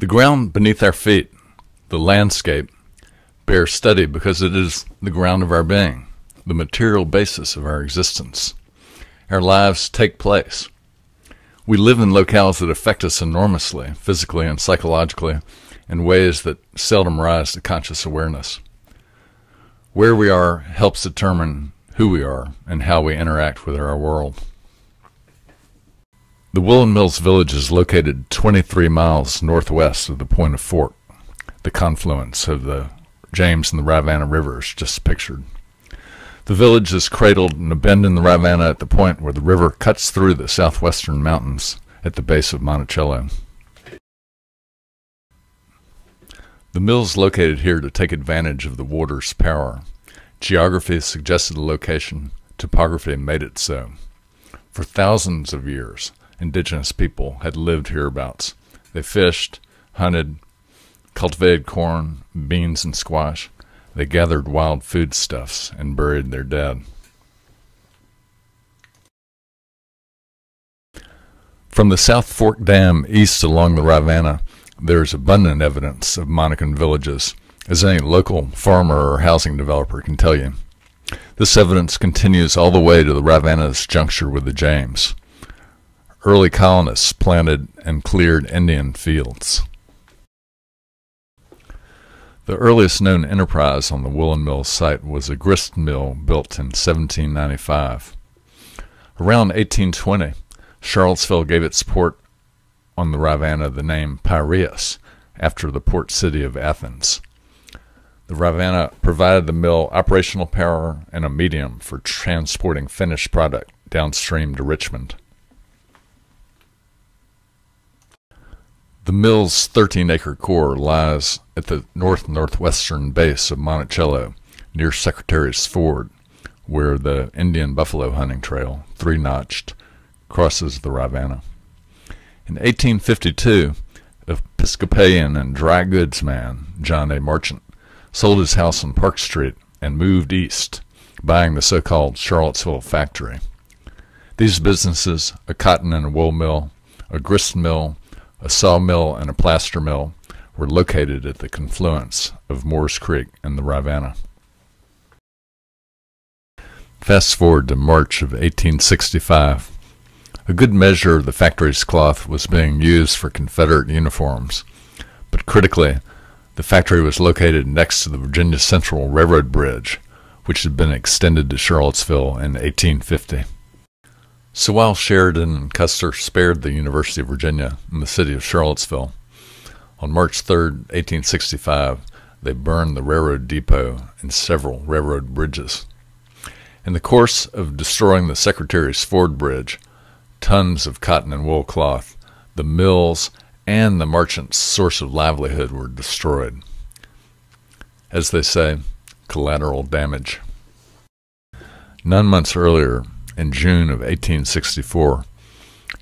The ground beneath our feet, the landscape, bears study because it is the ground of our being, the material basis of our existence. Our lives take place. We live in locales that affect us enormously, physically and psychologically, in ways that seldom rise to conscious awareness. Where we are helps determine who we are and how we interact with our world. The Woolen Mills Village is located 23 miles northwest of the point of Fork, the confluence of the James and the Rivanna Rivers just pictured. The village is cradled in a bend in the Rivanna at the point where the river cuts through the southwestern mountains at the base of Monticello. The mill's located here to take advantage of the water's power. Geography suggested the location, topography made it so. For thousands of years, indigenous people had lived hereabouts. They fished, hunted, cultivated corn, beans, and squash. They gathered wild foodstuffs and buried their dead. From the South Fork Dam east along the Rivanna, there is abundant evidence of Monacan villages, as any local farmer or housing developer can tell you. This evidence continues all the way to the Rivanna's juncture with the James. Early colonists planted and cleared Indian fields. The earliest known enterprise on the Woolen Mills site was a grist mill built in 1795. Around 1820, Charlottesville gave its port on the Rivanna the name Piraeus, after the port city of Athens. The Rivanna provided the mill operational power and a medium for transporting finished product downstream to Richmond. The mill's 13-acre core lies at the northwestern base of Monticello, near Secretary's Ford, where the Indian buffalo hunting trail, three-notched, crosses the Rivanna. In 1852, Episcopalian and dry goods man John A. Marchant sold his house on Park Street and moved east, buying the so-called Charlottesville factory. These businesses, a cotton and a wool mill, a grist mill, a sawmill, and a plaster mill, were located at the confluence of Moores Creek and the Rivanna. Fast forward to March of 1865. A good measure of the factory's cloth was being used for Confederate uniforms, but critically, the factory was located next to the Virginia Central Railroad Bridge, which had been extended to Charlottesville in 1850. So while Sheridan and Custer spared the University of Virginia and the city of Charlottesville, on March 3, 1865, they burned the railroad depot and several railroad bridges. In the course of destroying the Secretary's Ford Bridge, tons of cotton and wool cloth, the mills, and the merchant's source of livelihood were destroyed. As they say, collateral damage. 9 months earlier, in June of 1864,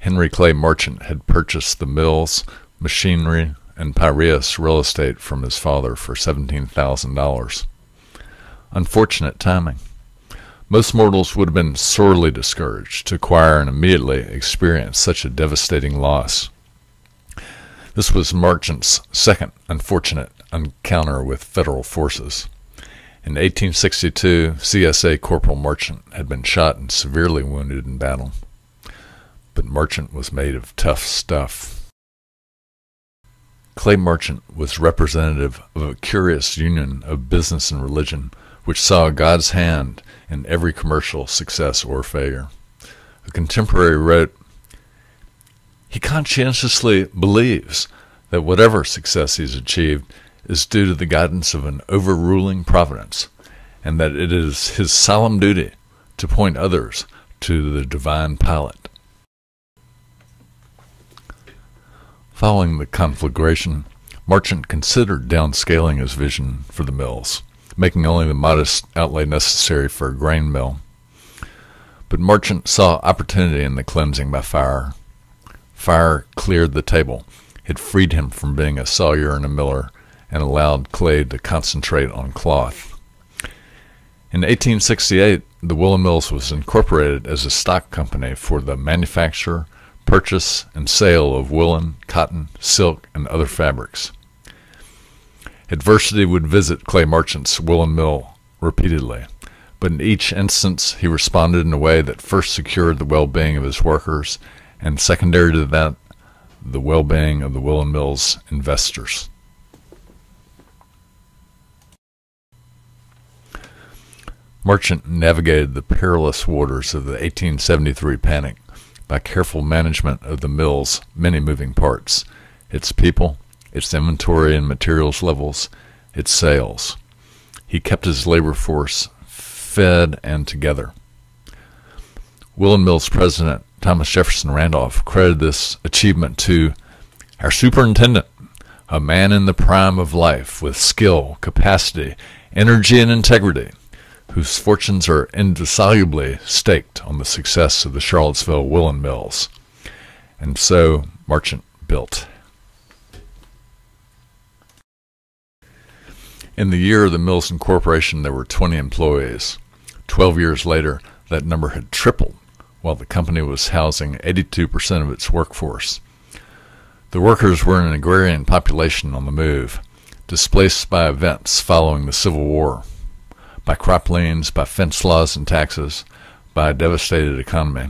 Henry Clay Marchant had purchased the mills, machinery, and Piraeus real estate from his father for $17,000. Unfortunate timing. Most mortals would have been sorely discouraged to acquire and immediately experience such a devastating loss. This was Marchant's second unfortunate encounter with federal forces. In 1862, CSA Corporal Marchant had been shot and severely wounded in battle. But Marchant was made of tough stuff. Clay Marchant was representative of a curious union of business and religion, which saw God's hand in every commercial success or failure. A contemporary wrote, "He conscientiously believes that whatever success he's achieved is due to the guidance of an overruling providence, and that it is his solemn duty to point others to the divine pilot." Following the conflagration, Marchant considered downscaling his vision for the mills, making only the modest outlay necessary for a grain mill. But Marchant saw opportunity in the cleansing by fire. Fire cleared the table. It freed him from being a sawyer and a miller, and allowed Clay to concentrate on cloth. In 1868, the Woolen Mills was incorporated as a stock company for the manufacture, purchase and sale of woolen, cotton, silk, and other fabrics. Adversity would visit Clay Marchant's woolen mill repeatedly, but in each instance he responded in a way that first secured the well-being of his workers, and secondary to that, the well-being of the Woolen Mills investors. Marchant navigated the perilous waters of the 1873 panic by careful management of the mill's many moving parts, its people, its inventory and materials levels, its sales. He kept his labor force fed and together. Woolen Mills president Thomas Jefferson Randolph credited this achievement to our superintendent, a man in the prime of life with skill, capacity, energy, and integrity, whose fortunes are indissolubly staked on the success of the Charlottesville Woolen Mills. And so Marchant built. In the year of the mill's incorporation, there were 20 employees. 12 years later, that number had tripled, while the company was housing 82% of its workforce. The workers were an agrarian population on the move, displaced by events following the Civil War, by crop liens, by fence laws and taxes, by a devastated economy.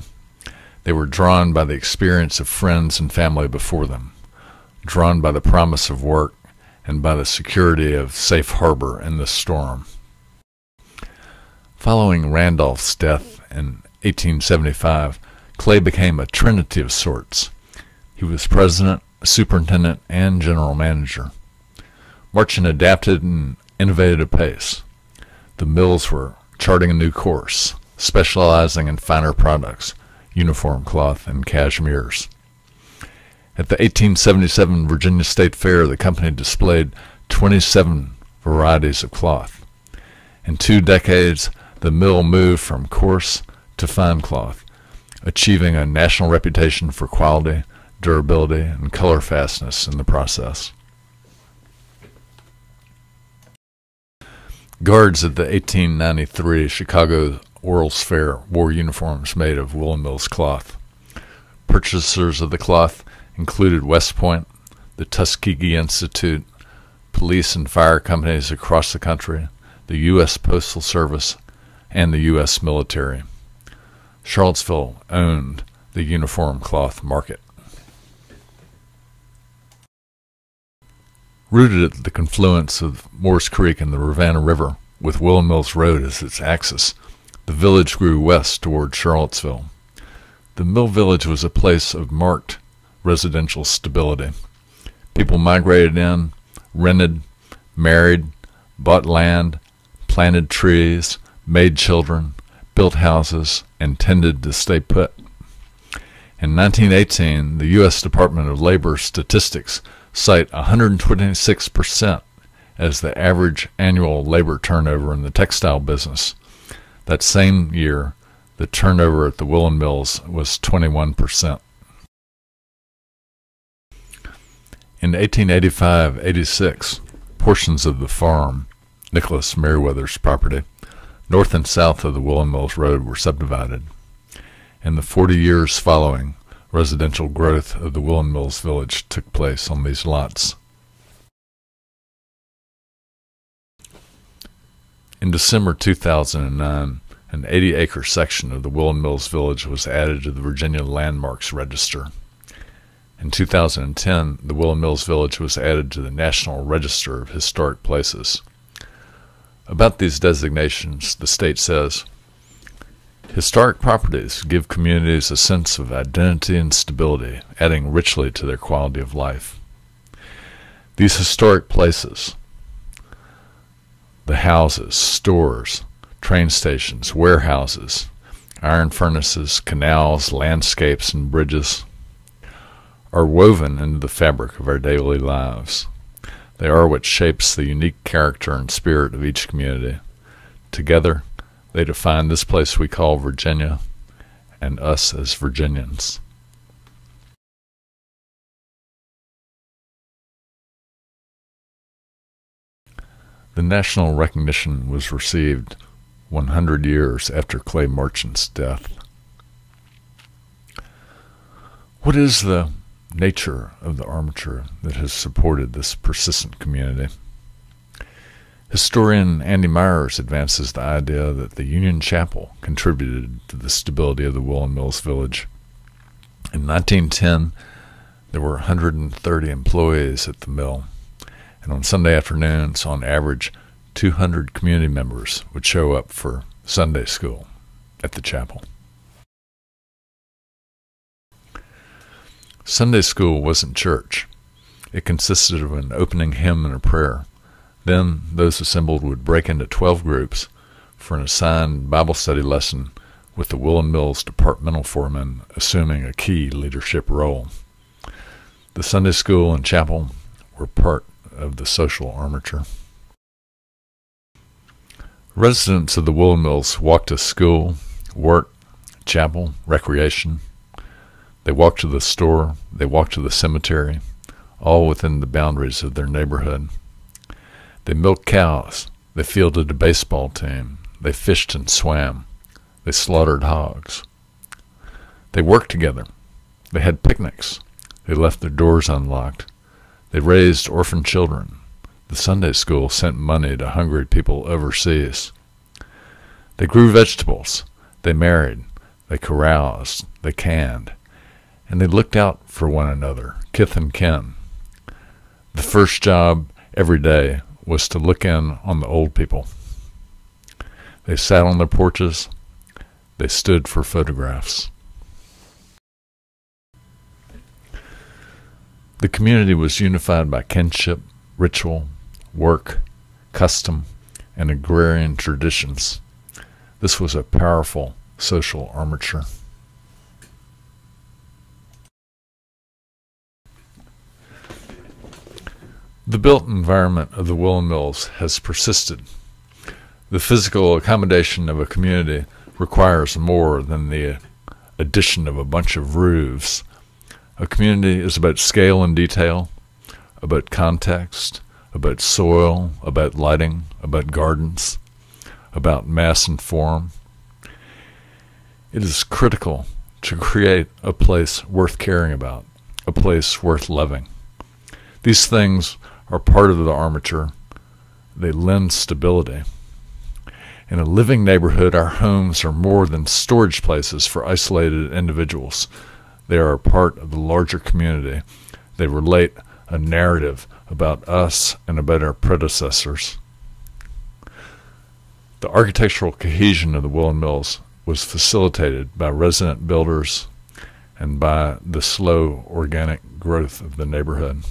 They were drawn by the experience of friends and family before them, drawn by the promise of work, and by the security of safe harbor in the storm. Following Randolph's death in 1875, Clay became a trinity of sorts. He was president, superintendent, and general manager. Marchant adapted and innovated apace. The mills were charting a new course, specializing in finer products, uniform cloth, and cashmeres. At the 1877 Virginia State Fair, the company displayed 27 varieties of cloth. In 2 decades, the mill moved from coarse to fine cloth, achieving a national reputation for quality, durability, and color fastness in the process. Guards at the 1893 Chicago World's Fair wore uniforms made of Woolen Mills cloth. Purchasers of the cloth included West Point, the Tuskegee Institute, police and fire companies across the country, the U.S. Postal Service, and the U.S. military. Charlottesville owned the uniform cloth market. Rooted at the confluence of Moores Creek and the Rivanna River, with Woolen Mills Road as its axis, the village grew west toward Charlottesville. The mill village was a place of marked residential stability. People migrated in, rented, married, bought land, planted trees, made children, built houses, and tended to stay put. In 1918, the U.S. Department of Labor statistics cite 126% as the average annual labor turnover in the textile business. That same year, the turnover at the Woolen Mills was 21%. In 1885-86, portions of the farm, Nicholas Merriweather's property, north and south of the Woolen Mills Road were subdivided. In the 40 years following, residential growth of the Woolen Mills Village took place on these lots. In December 2009, an 80-acre section of the Woolen Mills Village was added to the Virginia Landmarks Register. In 2010, the Woolen Mills Village was added to the National Register of Historic Places. About these designations, the state says, historic properties give communities a sense of identity and stability, adding richly to their quality of life. These historic places, the houses, stores, train stations, warehouses, iron furnaces, canals, landscapes, and bridges, are woven into the fabric of our daily lives. They are what shapes the unique character and spirit of each community. Together, they define this place we call Virginia and us as Virginians. The national recognition was received 100 years after Clay Marchant's death. What is the nature of the armature that has supported this persistent community? Historian Andy Myers advances the idea that the Union Chapel contributed to the stability of the Woolen Mills Village. In 1910, there were 130 employees at the mill, and on Sunday afternoons, on average, 200 community members would show up for Sunday school at the chapel. Sunday school wasn't church. It consisted of an opening hymn and a prayer. Then those assembled would break into 12 groups for an assigned Bible study lesson, with the Woolen Mills departmental foreman assuming a key leadership role. The Sunday school and chapel were part of the social armature. Residents of the Woolen Mills walked to school, work, chapel, recreation. They walked to the store, they walked to the cemetery, all within the boundaries of their neighborhood. They milked cows, they fielded a baseball team, they fished and swam, they slaughtered hogs. They worked together, they had picnics, they left their doors unlocked, they raised orphan children. The Sunday school sent money to hungry people overseas. They grew vegetables, they married, they caroused, they canned, and they looked out for one another, kith and kin. The first job every day was to look in on the old people. They sat on their porches, they stood for photographs. The community was unified by kinship, ritual, work, custom, and agrarian traditions. This was a powerful social armature. The built environment of the Woolen Mills has persisted. The physical accommodation of a community requires more than the addition of a bunch of roofs. A community is about scale and detail, about context, about soil, about lighting, about gardens, about mass and form. It is critical to create a place worth caring about, a place worth loving. These things are part of the armature. They lend stability. In a living neighborhood, our homes are more than storage places for isolated individuals. They are a part of the larger community. They relate a narrative about us and about our predecessors. The architectural cohesion of the Woolen Mills was facilitated by resident builders and by the slow organic growth of the neighborhood.